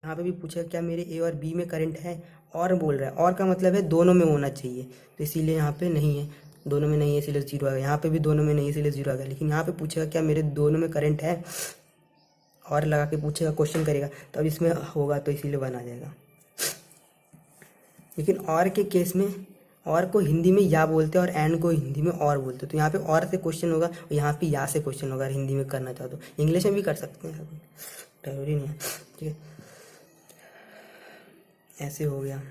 यहाँ पे भी पूछेगा क्या मेरे ए और बी में करंट है, और बोल रहा है, और का मतलब है दोनों में होना चाहिए, तो इसीलिए यहाँ पे नहीं है, दोनों में नहीं है इसीलिए जीरो आ गया। यहाँ पे भी दोनों में नहीं है इसीलिए जीरो आ गया। लेकिन यहाँ पे पूछेगा क्या मेरे दोनों में करंट है, और लगा के पूछेगा, क्वेश्चन करेगा, तो अब इसमें होगा तो इसीलिए 1 आ जाएगा। लेकिन और के केस में और को हिंदी में या बोलते हैं और एंड को हिंदी में और बोलते हैं, तो यहाँ पे और से क्वेश्चन होगा और यहाँ पे या से क्वेश्चन होगा। अगर हिंदी में करना चाहो तो इंग्लिश में भी कर सकते हैं, जरूरी नहीं है। ठीक है, ऐसे हो गया।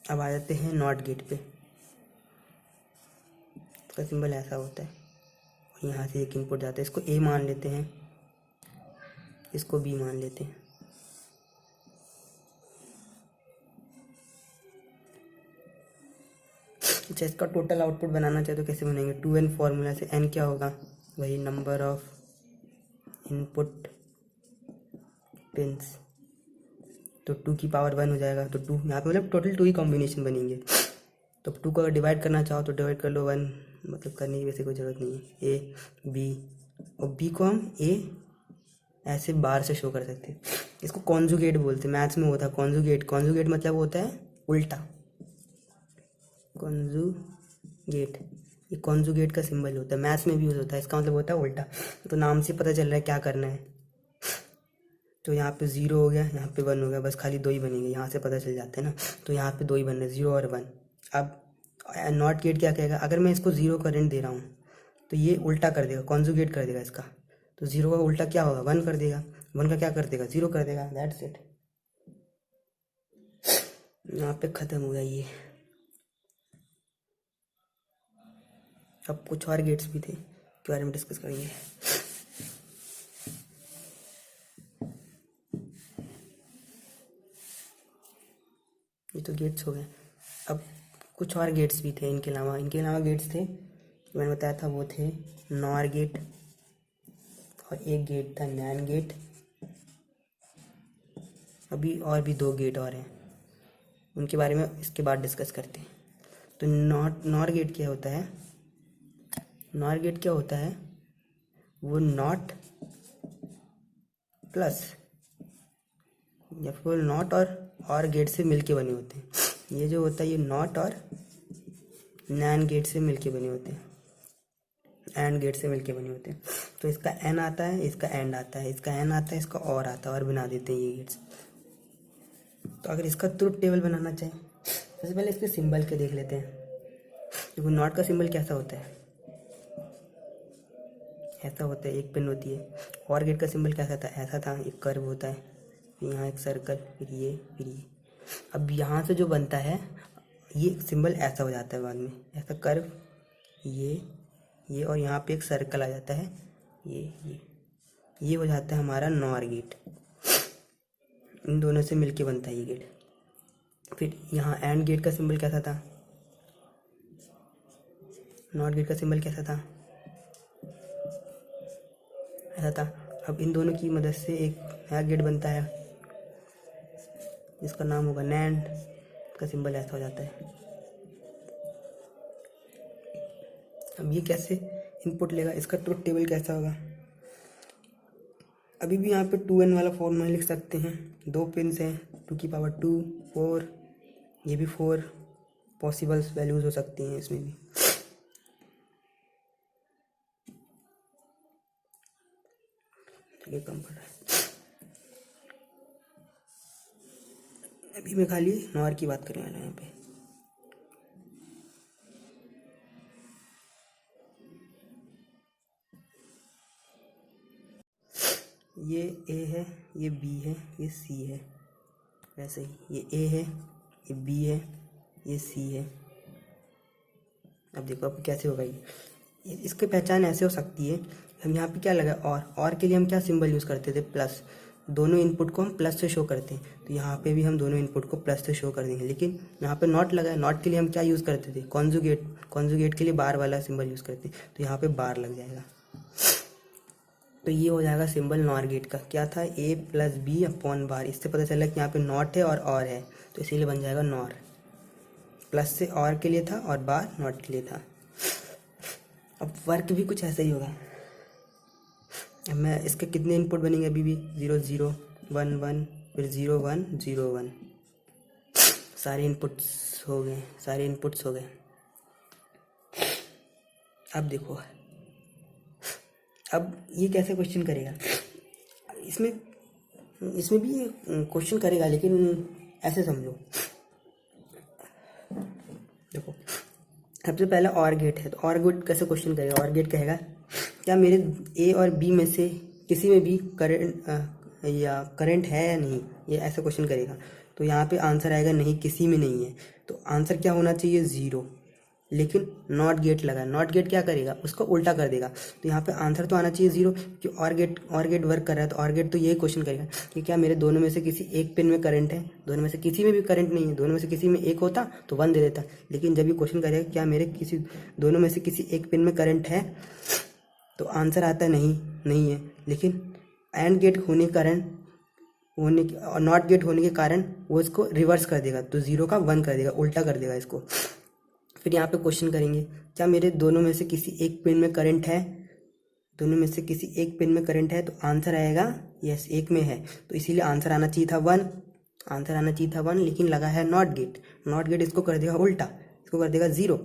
अब आ जाते हैं नॉट गेट पे। इसका सिंबल ऐसा होता है, यहाँ से एक इनपुट जाता है, इसको ए मान लेते हैं, इसको बी मान लेते हैं। अच्छा, इसका टोटल आउटपुट बनाना चाहे तो कैसे बनेंगे? 2n फॉर्मूला से n क्या होगा, वही नंबर ऑफ इनपुट पिंस, तो 2 की पावर 1 हो जाएगा। तो 2 यहाँ पे मतलब टोटल 2 ही कॉम्बिनेशन बनेंगे। तो 2 को अगर डिवाइड करना चाहो तो डिवाइड कर लो, 1 मतलब करने की वैसे कोई ज़रूरत नहीं है। ए बी, और बी को हम ए ऐसे बार से शो कर सकते हैं। इसको कॉन्जुगेट बोलते हैं, मैथ्स में होता है कॉन्जुगेट। कॉन्जुगेट मतलब होता है उल्टा, कॉन्जुगेट, ये कॉन्जुगेट का सिंबल होता है, मैथ्स में भी यूज होता है। इसका मतलब होता है उल्टा। तो नाम से पता चल रहा है क्या करना है। तो यहाँ पे 0 हो गया, यहाँ पे 1 हो गया, बस खाली 2 ही बनेंगे, यहाँ से पता चल जाता है ना। तो यहाँ पे 2 ही बन रहे, 0 और 1। अब नॉट गेट क्या कहेगा, अगर मैं इसको 0 करंट दे रहा हूँ तो ये उल्टा कर देगा, कॉन्जुगेट कर देगा इसका। तो 0 का उल्टा क्या होगा, 1 कर देगा, 1 का क्या कर देगा, 0 कर देगा। दैट्स इट, यहाँ पे ख़त्म हो गया ये। अब कुछ और गेट्स भी थे के बारे में डिस्कस करेंगे। ये तो गेट्स हो गए। अब कुछ और गेट्स भी थे इनके अलावा गेट्स थे, मैंने बताया था, वो थे नॉर गेट, और एक गेट था नैन गेट। अभी और भी 2 गेट और हैं, उनके बारे में इसके बाद डिस्कस करते हैं। तो नॉर गेट क्या होता है, नॉर गेट क्या होता है, वो नॉट प्लस या फिर नॉट और गेट से मिलके बने होते हैं। ये जो होता है ये नॉट और नैन गेट से मिलके बने होते हैं, एंड गेट से मिलके बने होते हैं। तो इसका एन आता है, इसका एंड आता है, इसका एन आता है, इसका और आता है, और बना देते हैं ये गेट्स। तो अगर इसका ट्रुथ टेबल बनाना चाहें, सबसे पहले इसके सिंबल के देख लेते हैं। देखो नॉट का सिंबल कैसा होता है, ऐसा होता है, एक पिन होती है। और गेट का सिंबल कैसा था, ऐसा था, एक कर्व होता है, यहाँ एक सर्कल, फिर ये, फिर ये। अब यहाँ से जो बनता है ये सिंबल ऐसा हो जाता है बाद में, ऐसा कर्व, ये और यहाँ पे एक सर्कल आ जाता है, ये हो जाता है हमारा नॉर गेट। इन दोनों से मिलके बनता है ये गेट। फिर यहाँ एंड गेट का सिंबल कैसा था, नॉट गेट का सिंबल कैसा था, ऐसा था। अब इन दोनों की मदद से एक नया गेट बनता है जिसका नाम होगा नैंड, का सिंबल ऐसा हो जाता है। अब ये कैसे इनपुट लेगा, इसका ट्रुथ टेबल कैसा होगा, अभी भी यहाँ पे 2n वाला फॉर्मूला लिख सकते हैं। 2 पिन्स हैं, 2 की पावर 2, 4, ये भी 4 पॉसिबल्स वैल्यूज हो सकती हैं इसमें भी। चलिए कम पड़ रहा है, अभी मैं खाली नॉर की बात करने वाला हूँ यहाँ पे। ये ए है, ये बी है, ये सी है, वैसे ही ये ए है, ये बी है, ये सी है। अब देखो अब कैसे होगा ये, इसकी पहचान ऐसे हो सकती है। हम यहाँ पे क्या लगा, और के लिए हम क्या सिंबल यूज़ करते थे, प्लस। दोनों इनपुट को हम प्लस से शो करते हैं, तो यहाँ पे भी हम दोनों इनपुट को प्लस से शो कर देंगे। लेकिन यहाँ पे नॉट लगा है, नॉट के लिए हम क्या यूज़ करते थे, कॉन्जुगेट के लिए बार वाला सिंबल यूज़ करते हैं, तो यहाँ पे बार लग जाएगा। तो ये हो जाएगा सिंबल नॉर गेट का, क्या था, a प्लस बी अपॉन बार। इससे पता चला कि यहाँ पे नॉट है और है, तो इसीलिए बन जाएगा नॉर। प्लस से और के लिए था और बार नॉट के लिए था। अब वर्क भी कुछ ऐसा ही होगा, अब मैं इसके कितने इनपुट बनेंगे, अभी भी 0 0 1 1 फिर 0 1 0 1, सारे इनपुट्स हो गए, सारे इनपुट्स हो गए। अब देखो, अब ये कैसे क्वेश्चन करेगा, इसमें इसमें भी ये क्वेश्चन करेगा, लेकिन ऐसे समझो। देखो सबसे पहला और गेट है, तो और गेट कैसे क्वेश्चन करेगा, और गेट कहेगा क्या मेरे ए और बी में से किसी में भी करंट है या नहीं, ये ऐसा क्वेश्चन करेगा। तो यहाँ पे आंसर आएगा नहीं, किसी में नहीं है। तो आंसर क्या होना चाहिए, 0, लेकिन नॉट गेट लगा। नॉट गेट क्या करेगा, उसको उल्टा कर देगा। तो यहाँ पे आंसर तो आना चाहिए 0, कि और गेट वर्क कर रहा है। तो और गेट तो यही क्वेश्चन करेगा कि क्या मेरे दोनों में से किसी एक पिन में करंट है, दोनों में से किसी में भी करंट नहीं है, दोनों में से किसी में एक होता तो 1 दे देता। लेकिन जब ये क्वेश्चन करेगा क्या मेरे दोनों में से किसी एक पिन में करंट है, तो आंसर आता है नहीं है। लेकिन एंड गेट होने के कारण और नॉट गेट होने के कारण वो इसको रिवर्स कर देगा, तो 0 का 1 कर देगा, उल्टा कर देगा इसको। फिर यहाँ पे क्वेश्चन करेंगे क्या मेरे दोनों में से किसी एक पिन में करंट है, दोनों में से किसी एक पिन में करंट है। तो आंसर आएगा यस, एक में है, तो इसीलिए आंसर आना चाहिए था 1, आंसर आना चाहिए था 1, लेकिन लगा है नॉट गेट। नॉट गेट इसको कर देगा उल्टा, इसको कर देगा 0।